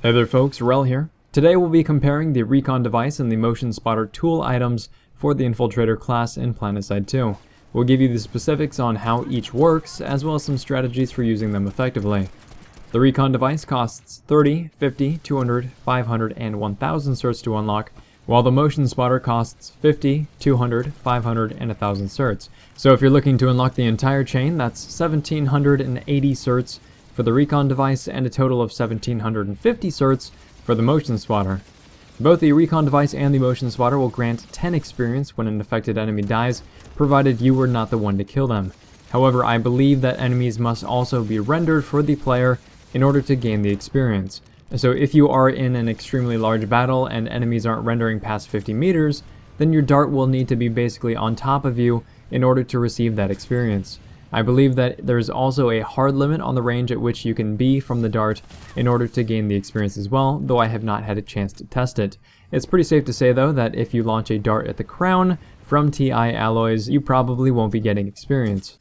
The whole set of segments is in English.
Hey there folks, Rel here. Today we'll be comparing the Recon Device and the Motion Spotter tool items for the Infiltrator class in PlanetSide 2. We'll give you the specifics on how each works, as well as some strategies for using them effectively. The Recon Device costs 30, 50, 200, 500, and 1000 certs to unlock, while the Motion Spotter costs 50, 200, 500, and 1000 certs. So if you're looking to unlock the entire chain, that's 1780 certs for the Recon Device and a total of 1750 certs for the Motion Spotter. Both the Recon Device and the Motion Spotter will grant 10 experience when an affected enemy dies, provided you were not the one to kill them. However, I believe that enemies must also be rendered for the player in order to gain the experience. So if you are in an extremely large battle and enemies aren't rendering past 50 meters, then your dart will need to be basically on top of you in order to receive that experience. I believe that there's also a hard limit on the range at which you can be from the dart in order to gain the experience as well, though I have not had a chance to test it. It's pretty safe to say though that if you launch a dart at the crown from TI alloys, you probably won't be getting experience.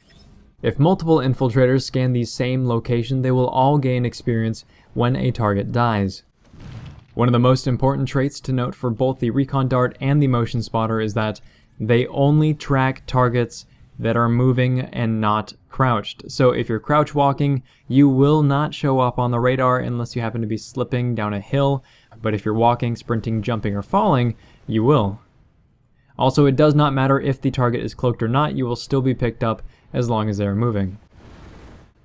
If multiple infiltrators scan the same location, they will all gain experience when a target dies. One of the most important traits to note for both the Recon Dart and the Motion Spotter is that they only track targets that are moving and not crouched. So if you're crouch walking, you will not show up on the radar unless you happen to be slipping down a hill, but if you're walking, sprinting, jumping, or falling, you will. Also, it does not matter if the target is cloaked or not, you will still be picked up as long as they are moving.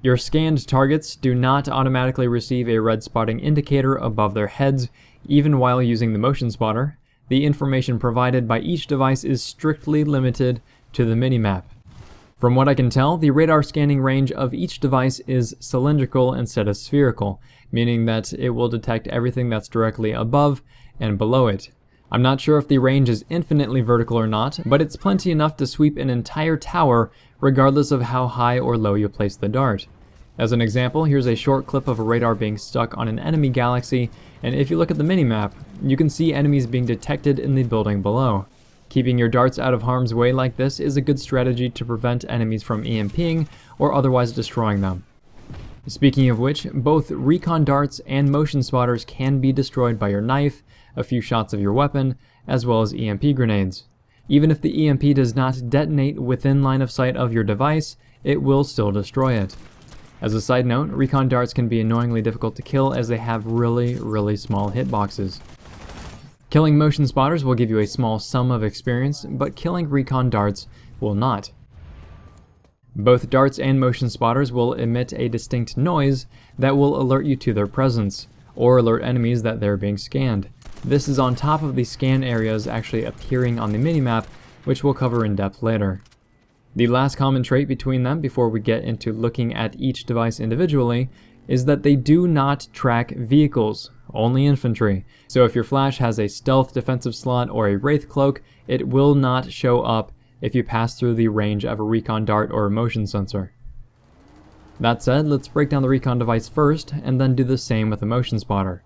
Your scanned targets do not automatically receive a red spotting indicator above their heads, even while using the Motion Spotter. The information provided by each device is strictly limited to the minimap. From what I can tell, the radar scanning range of each device is cylindrical instead of spherical, meaning that it will detect everything that's directly above and below it. I'm not sure if the range is infinitely vertical or not, but it's plenty enough to sweep an entire tower regardless of how high or low you place the dart. As an example, here's a short clip of a radar being stuck on an enemy galaxy, and if you look at the minimap, you can see enemies being detected in the building below. Keeping your darts out of harm's way like this is a good strategy to prevent enemies from EMPing or otherwise destroying them. Speaking of which, both Recon Darts and Motion Spotters can be destroyed by your knife, a few shots of your weapon, as well as EMP grenades. Even if the EMP does not detonate within line of sight of your device, it will still destroy it. As a side note, Recon Darts can be annoyingly difficult to kill as they have really small hitboxes. Killing Motion Spotters will give you a small sum of experience, but killing Recon Darts will not. Both Darts and Motion Spotters will emit a distinct noise that will alert you to their presence, or alert enemies that they're being scanned. This is on top of the scan areas actually appearing on the minimap, which we'll cover in depth later. The last common trait between them before we get into looking at each device individually is that they do not track vehicles, only infantry. So if your flash has a stealth defensive slot or a wraith cloak, it will not show up if you pass through the range of a Recon Dart or a motion sensor. That said, let's break down the Recon Device first, and then do the same with the Motion Spotter.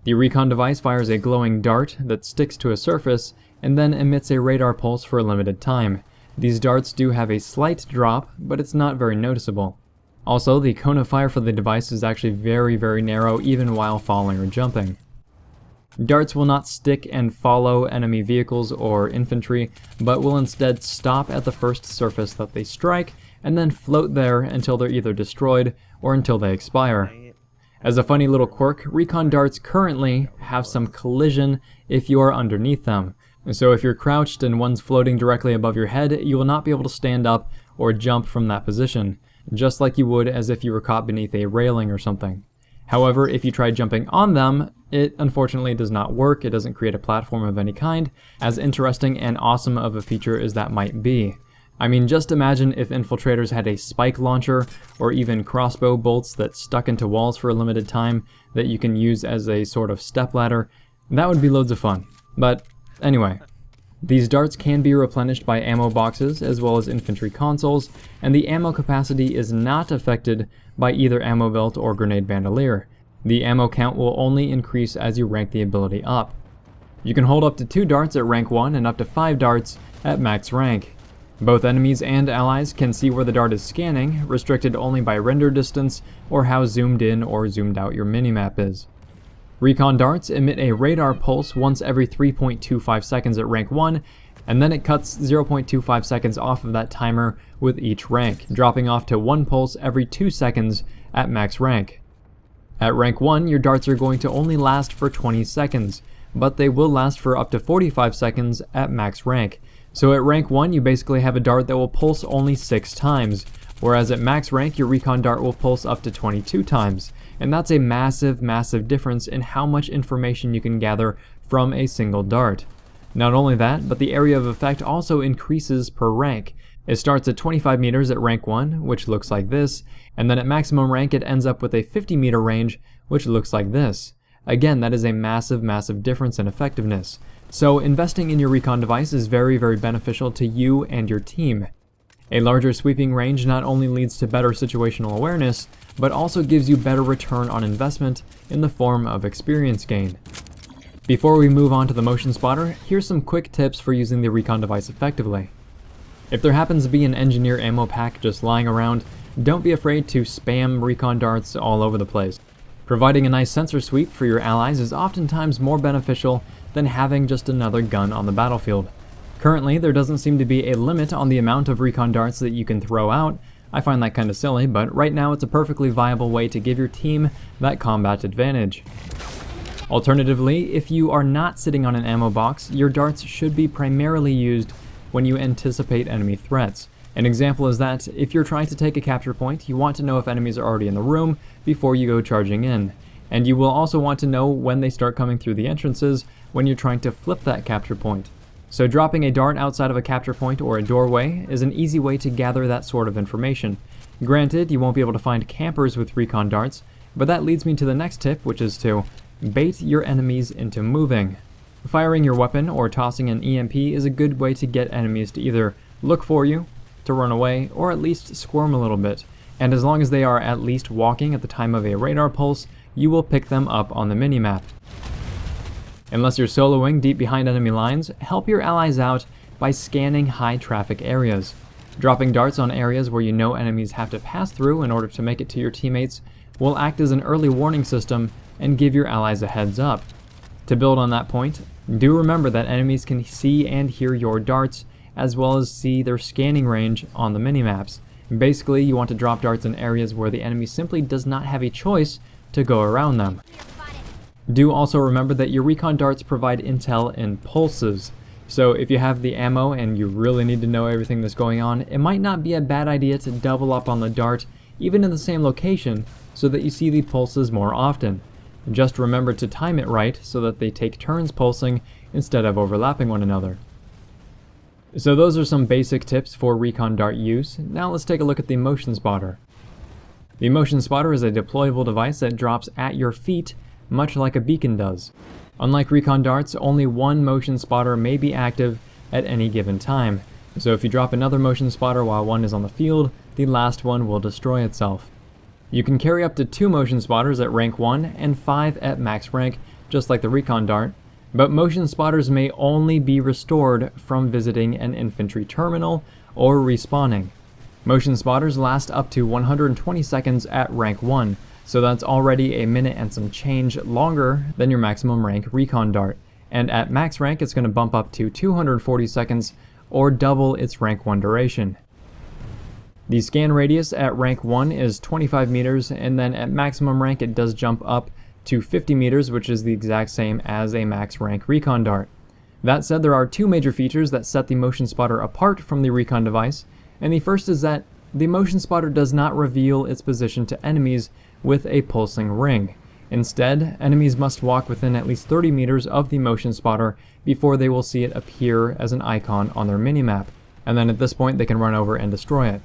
The Recon Device fires a glowing dart that sticks to a surface, and then emits a radar pulse for a limited time. These darts do have a slight drop, but it's not very noticeable. Also, the cone of fire for the device is actually very narrow even while falling or jumping. Darts will not stick and follow enemy vehicles or infantry, but will instead stop at the first surface that they strike, and then float there until they're either destroyed or until they expire. As a funny little quirk, Recon Darts currently have some collision if you are underneath them. So if you're crouched and one's floating directly above your head, you will not be able to stand up or jump from that position, just like you would as if you were caught beneath a railing or something. However, if you try jumping on them, it unfortunately does not work. It doesn't create a platform of any kind, as interesting and awesome of a feature as that might be. I mean, just imagine if infiltrators had a spike launcher or even crossbow bolts that stuck into walls for a limited time that you can use as a sort of stepladder. That would be loads of fun. But anyway, these darts can be replenished by ammo boxes as well as infantry consoles, and the ammo capacity is not affected by either ammo belt or grenade bandolier. The ammo count will only increase as you rank the ability up. You can hold up to 2 darts at rank 1 and up to 5 darts at max rank. Both enemies and allies can see where the dart is scanning, restricted only by render distance or how zoomed in or zoomed out your minimap is. Recon Darts emit a radar pulse once every 3.25 seconds at rank 1, and then it cuts 0.25 seconds off of that timer with each rank, dropping off to 1 pulse every 2 seconds at max rank. At rank 1, your darts are going to only last for 20 seconds, but they will last for up to 45 seconds at max rank. So at rank 1, you basically have a dart that will pulse only 6 times, whereas at max rank, your Recon Dart will pulse up to 22 times. And that's a massive difference in how much information you can gather from a single dart. Not only that, but the area of effect also increases per rank. It starts at 25 meters at rank 1, which looks like this, and then at maximum rank it ends up with a 50 meter range, which looks like this. Again, that is a massive difference in effectiveness. So investing in your Recon device is very beneficial to you and your team. A larger sweeping range not only leads to better situational awareness, but also gives you better return on investment in the form of experience gain. Before we move on to the motion spotter, here's some quick tips for using the Recon device effectively. If there happens to be an engineer ammo pack just lying around, don't be afraid to spam Recon darts all over the place. Providing a nice sensor sweep for your allies is oftentimes more beneficial than having just another gun on the battlefield. Currently, there doesn't seem to be a limit on the amount of Recon darts that you can throw out. I find that kinda silly, but right now it's a perfectly viable way to give your team that combat advantage. Alternatively, if you are not sitting on an ammo box, your darts should be primarily used when you anticipate enemy threats. An example is that if you're trying to take a capture point, you want to know if enemies are already in the room before you go charging in. And you will also want to know when they start coming through the entrances when you're trying to flip that capture point. So dropping a dart outside of a capture point or a doorway is an easy way to gather that sort of information. Granted, you won't be able to find campers with Recon darts, but that leads me to the next tip, which is to bait your enemies into moving. Firing your weapon or tossing an EMP is a good way to get enemies to either look for you, to run away, or at least squirm a little bit. And as long as they are at least walking at the time of a radar pulse, you will pick them up on the minimap. Unless you're soloing deep behind enemy lines, help your allies out by scanning high traffic areas. Dropping darts on areas where you know enemies have to pass through in order to make it to your teammates will act as an early warning system and give your allies a heads up. To build on that point, do remember that enemies can see and hear your darts, as well as see their scanning range on the minimaps. Basically, you want to drop darts in areas where the enemy simply does not have a choice to go around them. Do also remember that your Recon darts provide intel in pulses. So if you have the ammo and you really need to know everything that's going on, it might not be a bad idea to double up on the dart, even in the same location, so that you see the pulses more often. Just remember to time it right so that they take turns pulsing instead of overlapping one another. So those are some basic tips for Recon Dart use. Now let's take a look at the motion spotter. The motion spotter is a deployable device that drops at your feet, much like a beacon does. Unlike Recon Darts, only one motion spotter may be active at any given time. So if you drop another motion spotter while one is on the field, the last one will destroy itself. You can carry up to 2 motion spotters at rank 1 and 5 at max rank, just like the Recon Dart, but motion spotters may only be restored from visiting an infantry terminal or respawning. Motion spotters last up to 120 seconds at rank 1, so that's already a minute and some change longer than your maximum rank Recon Dart, and at max rank it's going to bump up to 240 seconds or double its rank 1 duration. The scan radius at rank 1 is 25 meters, and then at maximum rank it does jump up to 50 meters, which is the exact same as a max rank Recon Dart. That said, there are 2 major features that set the motion spotter apart from the Recon device, and the first is that the motion spotter does not reveal its position to enemies with a pulsing ring. Instead, enemies must walk within at least 30 meters of the motion spotter before they will see it appear as an icon on their minimap, and then at this point they can run over and destroy it.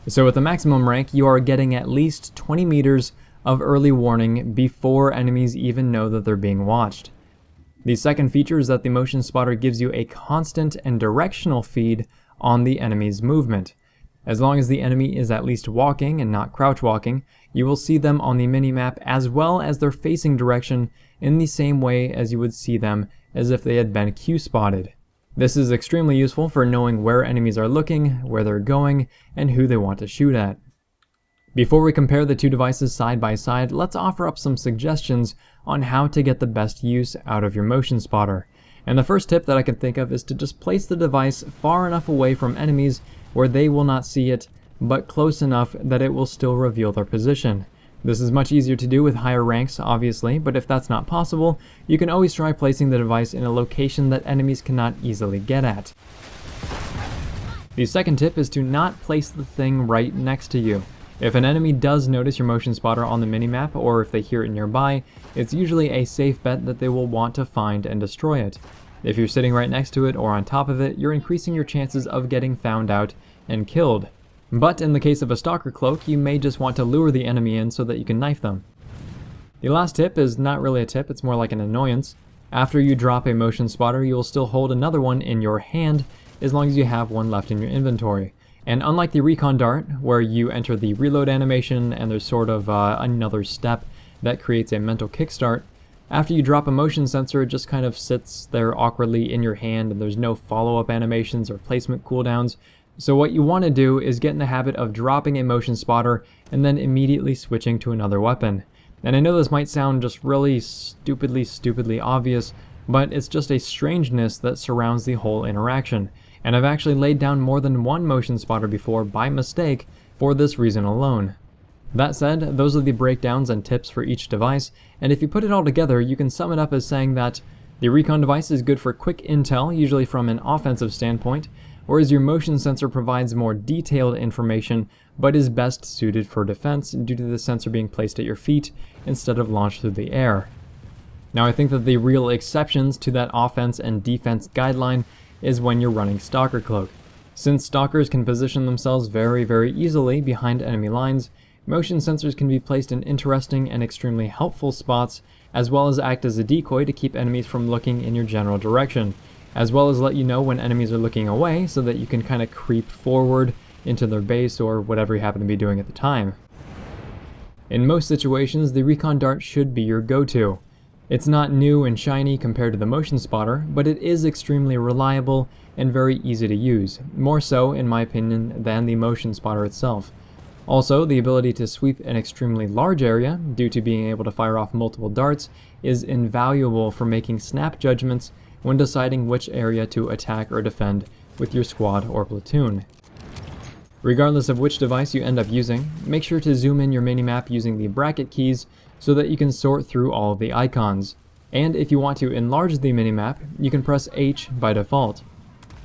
So at the maximum rank, you are getting at least 20 meters of early warning before enemies even know that they're being watched. The second feature is that the motion spotter gives you a constant and directional feed on the enemy's movement. As long as the enemy is at least walking and not crouch walking, you will see them on the minimap as well as their facing direction in the same way as you would see them as if they had been Q-spotted. This is extremely useful for knowing where enemies are looking, where they're going, and who they want to shoot at. Before we compare the 2 devices side by side, let's offer up some suggestions on how to get the best use out of your motion spotter. And the first tip that I can think of is to just place the device far enough away from enemies where they will not see it, but close enough that it will still reveal their position. This is much easier to do with higher ranks, obviously, but if that's not possible, you can always try placing the device in a location that enemies cannot easily get at. The second tip is to not place the thing right next to you. If an enemy does notice your motion spotter on the minimap, or if they hear it nearby, it's usually a safe bet that they will want to find and destroy it. If you're sitting right next to it or on top of it, you're increasing your chances of getting found out and killed. But in the case of a stalker cloak, you may just want to lure the enemy in so that you can knife them. The last tip is not really a tip, it's more like an annoyance. After you drop a motion spotter, you will still hold another one in your hand as long as you have one left in your inventory. And unlike the Recon Dart, where you enter the reload animation and there's sort of another step that creates a mental kickstart, after you drop a motion sensor, it just kind of sits there awkwardly in your hand and there's no follow-up animations or placement cooldowns. So what you want to do is get in the habit of dropping a motion spotter and then immediately switching to another weapon. And I know this might sound just really stupidly obvious, but it's just a strangeness that surrounds the whole interaction. And I've actually laid down more than one motion spotter before by mistake for this reason alone. That said, those are the breakdowns and tips for each device, and if you put it all together, you can sum it up as saying that the Recon device is good for quick intel, usually from an offensive standpoint, whereas your motion sensor provides more detailed information, but is best suited for defense due to the sensor being placed at your feet instead of launched through the air. Now I think that the real exceptions to that offense and defense guideline is when you're running Stalker Cloak. Since stalkers can position themselves very easily behind enemy lines, motion sensors can be placed in interesting and extremely helpful spots, as well as act as a decoy to keep enemies from looking in your general direction, as well as let you know when enemies are looking away so that you can kind of creep forward into their base or whatever you happen to be doing at the time. In most situations, the Recon Dart should be your go-to. It's not new and shiny compared to the motion spotter, but it is extremely reliable and very easy to use, more so, in my opinion, than the motion spotter itself. Also, the ability to sweep an extremely large area, due to being able to fire off multiple darts, is invaluable for making snap judgments when deciding which area to attack or defend with your squad or platoon. Regardless of which device you end up using, make sure to zoom in your minimap using the bracket keys so that you can sort through all of the icons. And if you want to enlarge the minimap, you can press H by default.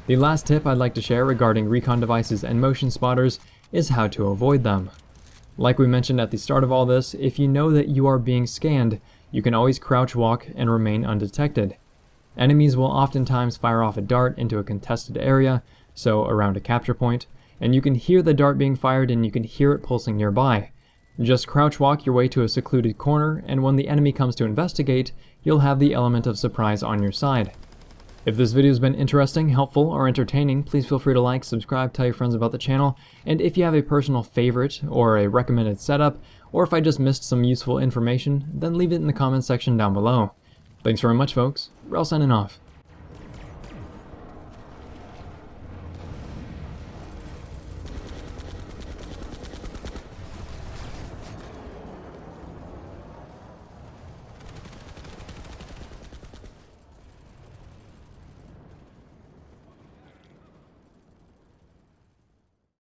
The last tip I'd like to share regarding Recon devices and motion spotters is how to avoid them. Like we mentioned at the start of all this, if you know that you are being scanned, you can always crouch walk and remain undetected. Enemies will oftentimes fire off a dart into a contested area, so around a capture point, and you can hear the dart being fired and you can hear it pulsing nearby. Just crouch walk your way to a secluded corner, and when the enemy comes to investigate, you'll have the element of surprise on your side. If this video has been interesting, helpful, or entertaining, please feel free to like, subscribe, tell your friends about the channel, and if you have a personal favorite or a recommended setup, or if I just missed some useful information, then leave it in the comments section down below. Thanks very much, folks. Rel signing off.